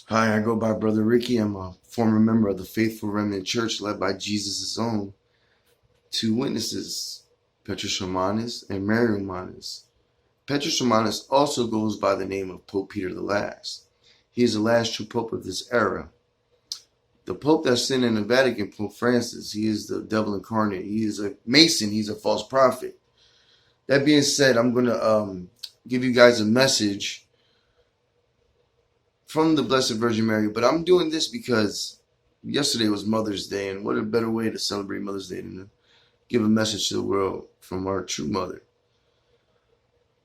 Hi, I go by Brother Ricky. I'm a former member of the Faithful Remnant Church led by Jesus' own two witnesses, Petrus Romanus and Mary Romanus. Petrus Romanus also goes by the name of Pope Peter the Last. He is the last true pope of this era. The pope that's sitting in the Vatican, Pope Francis, he is the devil incarnate. He is a Mason. He's a false prophet. That being said, I'm going to give you guys a message from the Blessed Virgin Mary, but I'm doing this because yesterday was Mother's Day, and what a better way to celebrate Mother's Day than to give a message to the world from our true mother.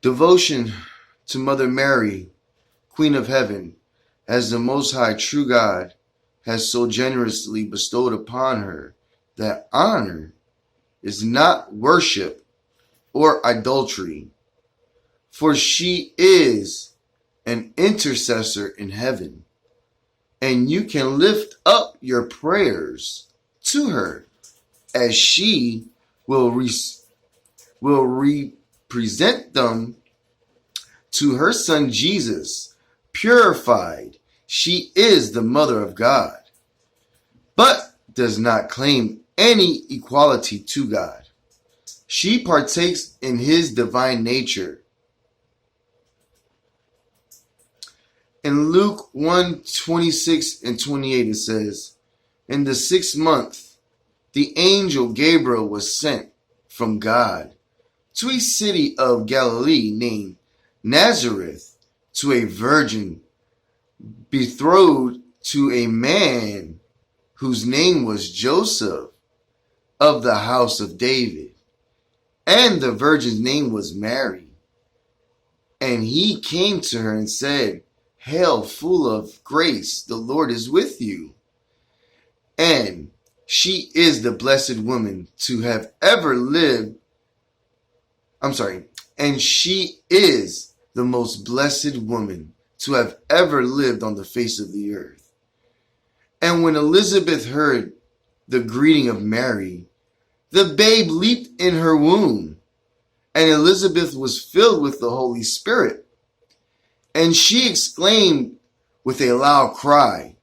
Devotion to Mother Mary, Queen of Heaven, as the Most High true God has so generously bestowed upon her, that honor is not worship or idolatry, for she is an intercessor in heaven, and you can lift up your prayers to her, as she will represent them to her Son Jesus, purified. She is the Mother of God, but does not claim any equality to God. She partakes in his divine nature. In Luke 1:26 and 28 it says, in the 6th month, the angel Gabriel was sent from God to a city of Galilee named Nazareth, to a virgin betrothed to a man whose name was Joseph, of the house of David. And the virgin's name was Mary. And he came to her and said, Hail, full of grace, the Lord is with you. And she is the blessed woman to have ever lived. And she is the most blessed woman to have ever lived on the face of the earth. And when Elizabeth heard the greeting of Mary, the babe leaped in her womb, and Elizabeth was filled with the Holy Spirit. And she exclaimed with a loud cry,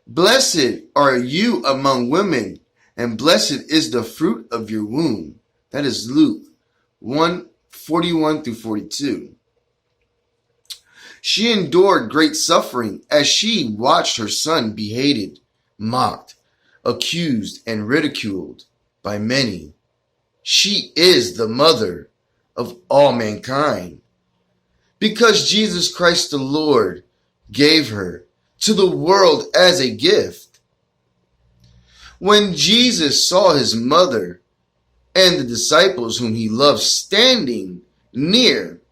Blessed are you among women, and blessed is the fruit of your womb. That is Luke 1:41 through 42. She endured great suffering as she watched her son be hated, mocked, accused, and ridiculed by many. She is the mother of all mankind, because Jesus Christ the Lord gave her to the world as a gift. When Jesus saw his mother and the disciples whom he loved standing near,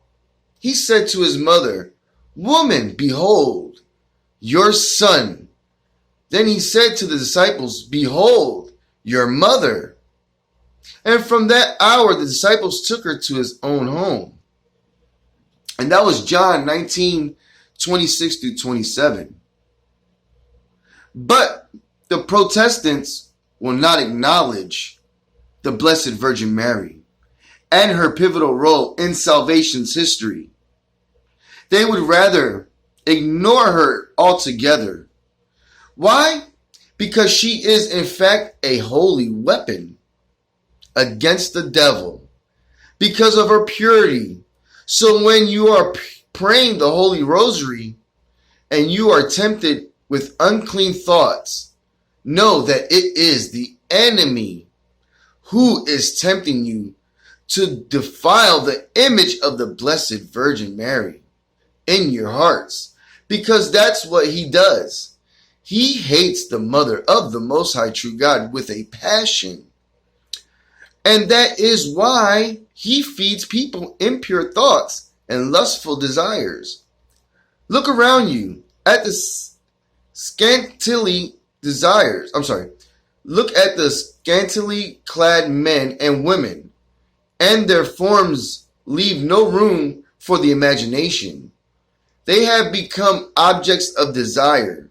he said to his mother, Woman, behold, your son. Then he said to the disciples, Behold, your mother. And from that hour the disciples took her to his own home. And that was John 19:26 through 27. But the Protestants will not acknowledge the Blessed Virgin Mary and her pivotal role in salvation's history. They would rather ignore her altogether. Why? Because she is in fact a holy weapon against the devil, because of her purity. So when you are praying the Holy Rosary and you are tempted with unclean thoughts, know that it is the enemy who is tempting you to defile the image of the Blessed Virgin Mary in your hearts, because that's what he does. He hates the mother of the Most High true God with a passion. And that is why he feeds people impure thoughts and lustful desires. Look around you at the Look at the scantily clad men and women, and their forms leave no room for the imagination. They have become objects of desire,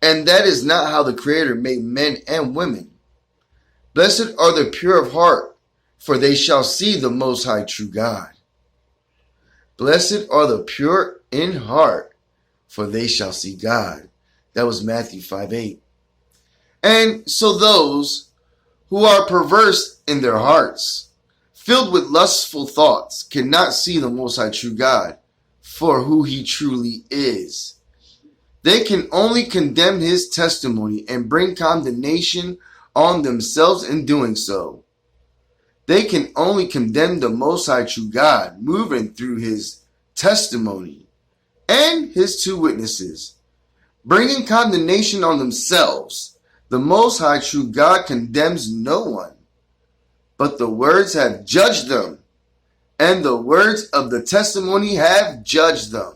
and that is not how the Creator made men and women. Blessed are the pure of heart, for they shall see the Most High true God. Blessed are the pure in heart, for they shall see God. That was Matthew 5:8. And so those who are perverse in their hearts, filled with lustful thoughts, cannot see the Most High true God for who he truly is. They can only condemn his testimony and bring condemnation on themselves in doing so. They can only condemn the Most High true God, moving through his testimony and his two witnesses, bringing condemnation on themselves. The Most High true God condemns no one, but the words have judged them, and the words of the testimony have judged them.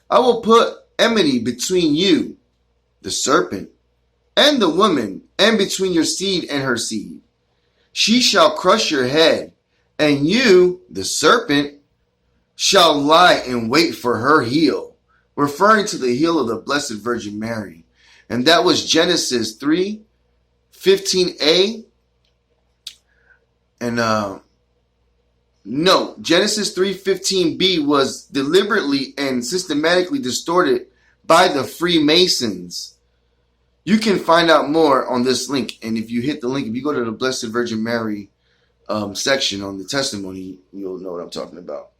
I will put enmity between you, the serpent, and the woman, and between your seed and her seed. She shall crush your head, and you, the serpent, shall lie in wait for her heel, referring to the heel of the Blessed Virgin Mary. And that was Genesis 3:15a. And no, Genesis 3:15b was deliberately and systematically distorted by the Freemasons. You can find out more on this link. And if you hit the link, if you go to the Blessed Virgin Mary section on the testimony, you'll know what I'm talking about.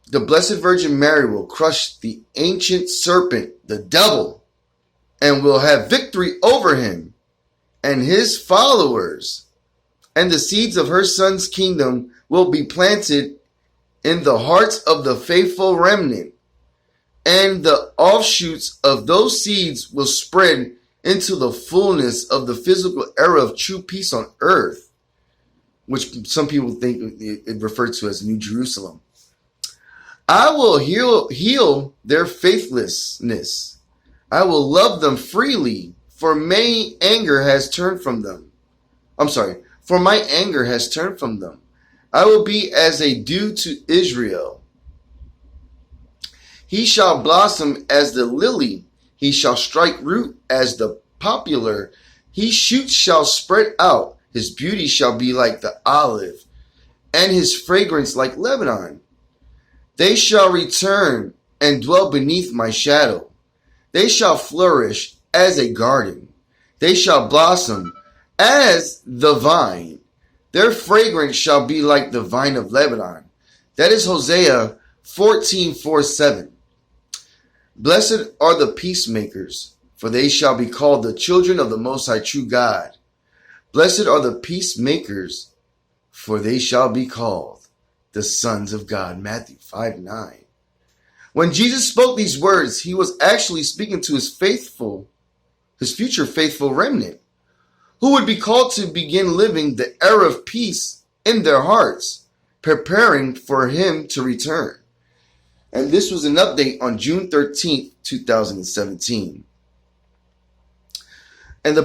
The Blessed Virgin Mary will crush the ancient serpent, the devil, and will have victory over him and his followers. And the seeds of her son's kingdom will be planted in the hearts of the faithful remnant. And the offshoots of those seeds will spread into the fullness of the physical era of true peace on earth, which some people think it referred to as New Jerusalem. I will heal their faithlessness. I will love them freely, for my anger has turned from them. For my anger has turned from them. I will be as a dew to Israel. He shall blossom as the lily. He shall strike root as the poplar. His shoots shall spread out. His beauty shall be like the olive, and his fragrance like Lebanon. They shall return and dwell beneath my shadow. They shall flourish as a garden. They shall blossom as the vine. Their fragrance shall be like the vine of Lebanon. That is Hosea 14:4-7. Blessed are the peacemakers, for they shall be called the children of the Most High true God. Blessed are the peacemakers, for they shall be called the sons of God. Matthew 5:9. When Jesus spoke these words, he was actually speaking to his future faithful remnant, who would be called to begin living the era of peace in their hearts, preparing for him to return. And this was an update on June 13th, 2017.